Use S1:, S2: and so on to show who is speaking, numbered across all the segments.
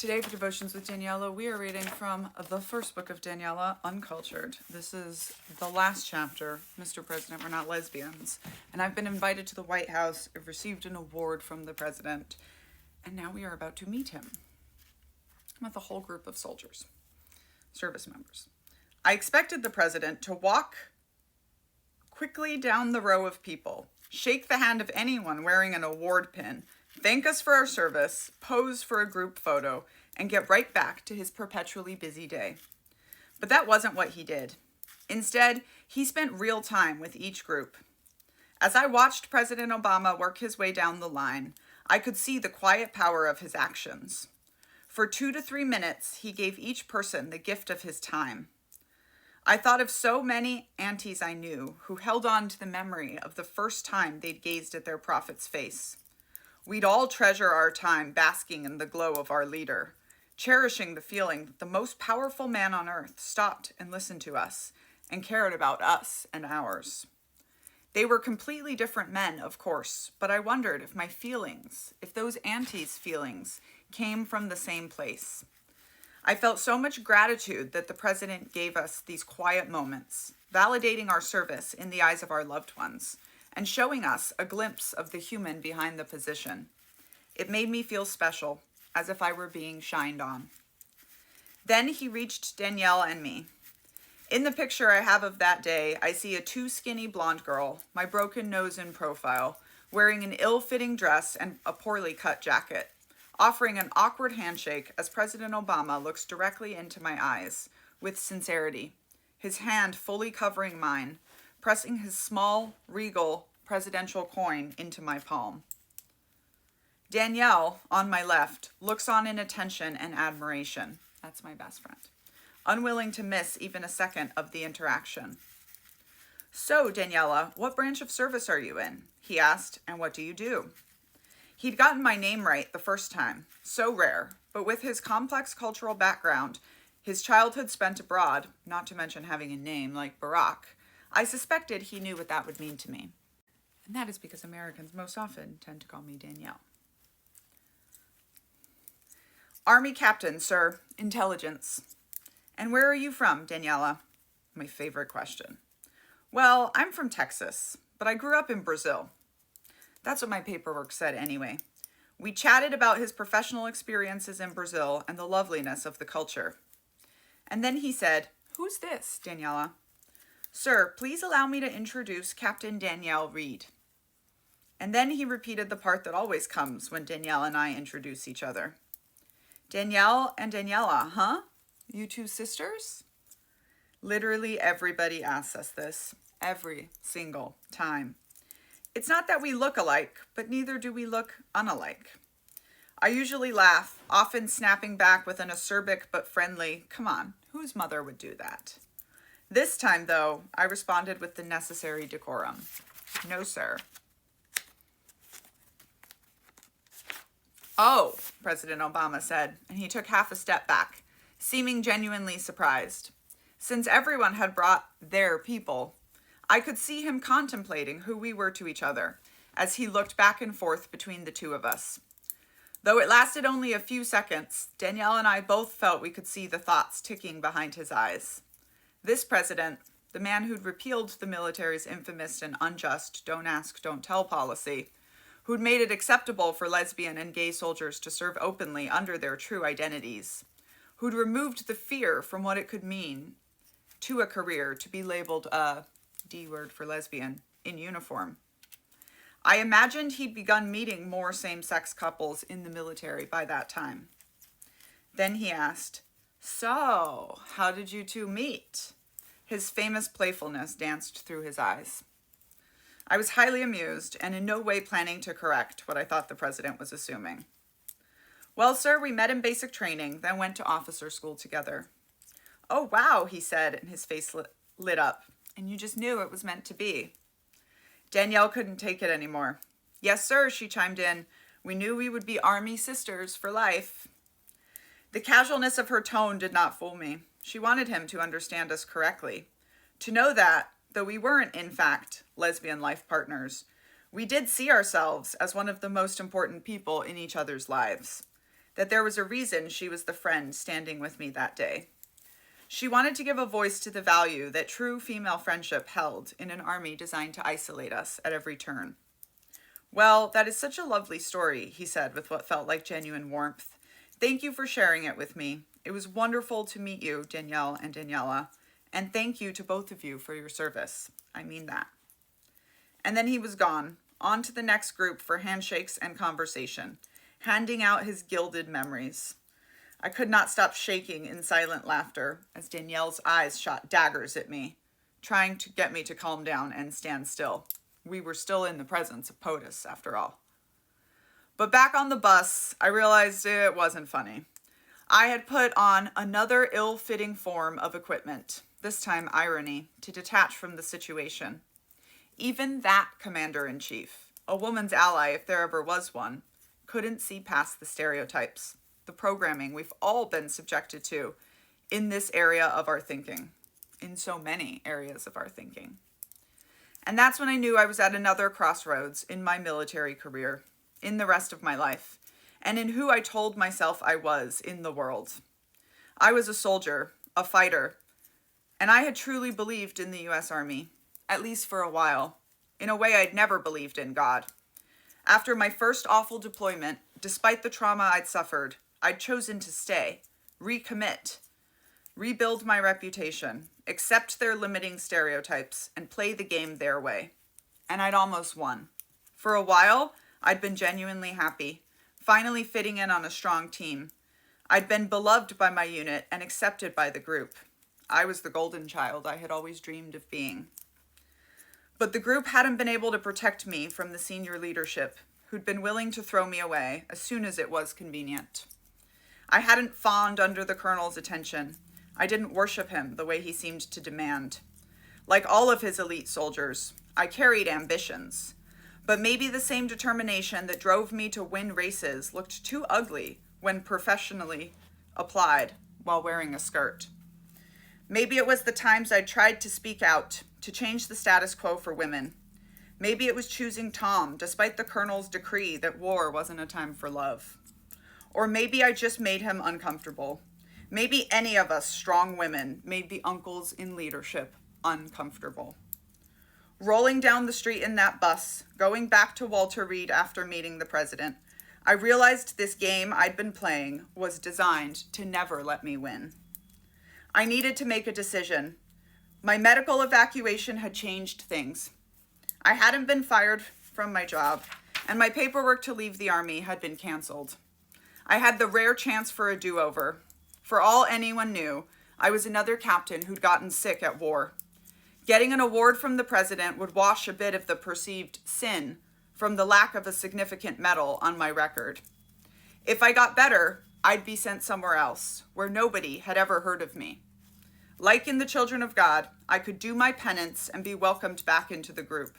S1: Today for Devotions with Daniella, we are reading from the first book of Daniella, Uncultured. This is the last chapter, Mr. President, We're Not Lesbians. And I've been invited to the White House. I've received an award from the president. And now we are about to meet him. I'm with a whole group of soldiers, service members. I expected the president to walk quickly down the row of people, shake the hand of anyone wearing an award pin, thank us for our service, pose for a group photo, and get right back to his perpetually busy day. But that wasn't what he did. Instead, he spent real time with each group. As I watched President Obama work his way down the line, I could see the quiet power of his actions. For 2 to 3 minutes, he gave each person the gift of his time. I thought of so many aunties I knew who held on to the memory of the first time they'd gazed at their prophet's face. We'd all treasure our time basking in the glow of our leader, cherishing the feeling that the most powerful man on earth stopped and listened to us and cared about us and ours. They were completely different men, of course, but I wondered if my feelings, if those aunties' feelings, came from the same place. I felt so much gratitude that the president gave us these quiet moments, validating our service in the eyes of our loved ones, and showing us a glimpse of the human behind the position. It made me feel special, as if I were being shined on. Then he reached Danielle and me. In the picture I have of that day, I see a too skinny blonde girl, my broken nose in profile, wearing an ill-fitting dress and a poorly cut jacket, offering an awkward handshake as President Obama looks directly into my eyes, with sincerity, his hand fully covering mine, pressing his small, regal presidential coin into my palm. Danielle, on my left, looks on in attention and admiration. That's my best friend. Unwilling to miss even a second of the interaction. So, Daniella, what branch of service are you in? He asked, and what do you do? He'd gotten my name right the first time, so rare, but with his complex cultural background, his childhood spent abroad, not to mention having a name like Barack, I suspected he knew what that would mean to me. And that is because Americans most often tend to call me Danielle. Army captain, sir. Intelligence. And where are you from, Daniella? My favorite question. Well, I'm from Texas, but I grew up in Brazil. That's what my paperwork said anyway. We chatted about his professional experiences in Brazil and the loveliness of the culture. And then he said, "Who's this, Daniella?" "Sir, please allow me to introduce Captain Danielle Read." And then he repeated the part that always comes when Danielle and I introduce each other. "Danielle and Daniella, huh? You two sisters?" Literally everybody asks us this, every single time. It's not that we look alike, but neither do we look unalike. I usually laugh, often snapping back with an acerbic but friendly, "Come on, whose mother would do that?" This time, though, I responded with the necessary decorum. "No, sir." "Oh," President Obama said, and he took half a step back, seeming genuinely surprised. Since everyone had brought their people, I could see him contemplating who we were to each other as he looked back and forth between the two of us. Though it lasted only a few seconds, Danielle and I both felt we could see the thoughts ticking behind his eyes. This president, the man who'd repealed the military's infamous and unjust don't ask, don't tell policy, who'd made it acceptable for lesbian and gay soldiers to serve openly under their true identities, who'd removed the fear from what it could mean to a career to be labeled a D word for lesbian in uniform. I imagined he'd begun meeting more same-sex couples in the military by that time. Then he asked, "So, how did you two meet?" His famous playfulness danced through his eyes. I was highly amused and in no way planning to correct what I thought the president was assuming. "Well, sir, we met in basic training, then went to officer school together." "Oh, wow," he said, and his face lit up. "And you just knew it was meant to be." Danielle couldn't take it anymore. "Yes, sir," she chimed in. "We knew we would be Army sisters for life." The casualness of her tone did not fool me. She wanted him to understand us correctly. To know that, though we weren't, in fact, lesbian life partners, we did see ourselves as one of the most important people in each other's lives. that there was a reason she was the friend standing with me that day. She wanted to give a voice to the value that true female friendship held in an army designed to isolate us at every turn. "Well, that is such a lovely story," he said with what felt like genuine warmth. "Thank you for sharing it with me. It was wonderful to meet you, Danielle and Daniella, and thank you to both of you for your service. I mean that." And then he was gone, on to the next group for handshakes and conversation, handing out his gilded memories. I could not stop shaking in silent laughter as Danielle's eyes shot daggers at me, trying to get me to calm down and stand still. We were still in the presence of POTUS, after all. But back on the bus, I realized it wasn't funny. I had put on another ill-fitting form of equipment, this time irony, to detach from the situation. Even that commander-in-chief, a woman's ally if there ever was one, couldn't see past the stereotypes, the programming we've all been subjected to in this area of our thinking, in so many areas of our thinking. And that's when I knew I was at another crossroads in my military career, in the rest of my life, and in who I told myself I was in the world. I was a soldier, a fighter, and I had truly believed in the U.S. Army, at least for a while, in a way I'd never believed in God. After my first awful deployment, despite the trauma I'd suffered, I'd chosen to stay, recommit, rebuild my reputation, accept their limiting stereotypes, and play the game their way. And I'd almost won. For a while, I'd been genuinely happy, finally fitting in on a strong team. I'd been beloved by my unit and accepted by the group. I was the golden child I had always dreamed of being. But the group hadn't been able to protect me from the senior leadership, who'd been willing to throw me away as soon as it was convenient. I hadn't fawned under the colonel's attention. I didn't worship him the way he seemed to demand. Like all of his elite soldiers, I carried ambitions. But maybe the same determination that drove me to win races looked too ugly when professionally applied while wearing a skirt. Maybe it was the times I tried to speak out to change the status quo for women. Maybe it was choosing Tom despite the colonel's decree that war wasn't a time for love. Or maybe I just made him uncomfortable. Maybe any of us strong women made the uncles in leadership uncomfortable. Rolling down the street in that bus, going back to Walter Reed after meeting the president, I realized this game I'd been playing was designed to never let me win. I needed to make a decision. My medical evacuation had changed things. I hadn't been fired from my job, and my paperwork to leave the Army had been canceled. I had the rare chance for a do-over. For all anyone knew, I was another captain who'd gotten sick at war. Getting an award from the president would wash a bit of the perceived sin from the lack of a significant medal on my record. If I got better, I'd be sent somewhere else, where nobody had ever heard of me. Like in the Children of God, I could do my penance and be welcomed back into the group.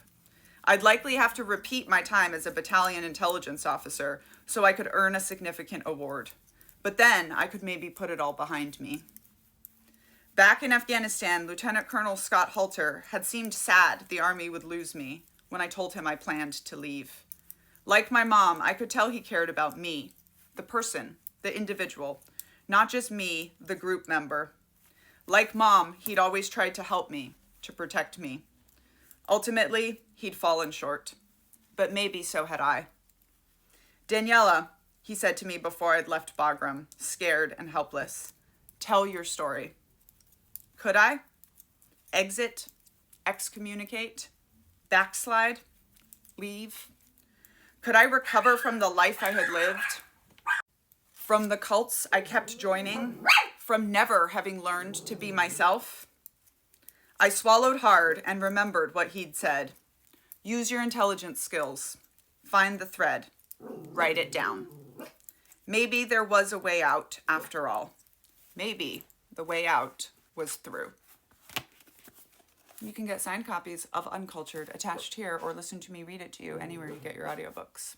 S1: I'd likely have to repeat my time as a battalion intelligence officer so I could earn a significant award. But then I could maybe put it all behind me. Back in Afghanistan, Lieutenant Colonel Scott Halter had seemed sad the Army would lose me when I told him I planned to leave. Like my mom, I could tell he cared about me, the person, the individual, not just me, the group member. Like Mom, he'd always tried to help me, to protect me. Ultimately, he'd fallen short, but maybe so had I. "Daniella," he said to me before I'd left Bagram, scared and helpless, "tell your story." Could I? Exit? Excommunicate? Backslide? Leave? Could I recover from the life I had lived? From the cults I kept joining? From never having learned to be myself? I swallowed hard and remembered what he'd said. Use your intelligence skills. Find the thread. Write it down. Maybe there was a way out after all. Maybe the way out was through. You can get signed copies of Uncultured attached here or listen to me read it to you anywhere you get your audiobooks.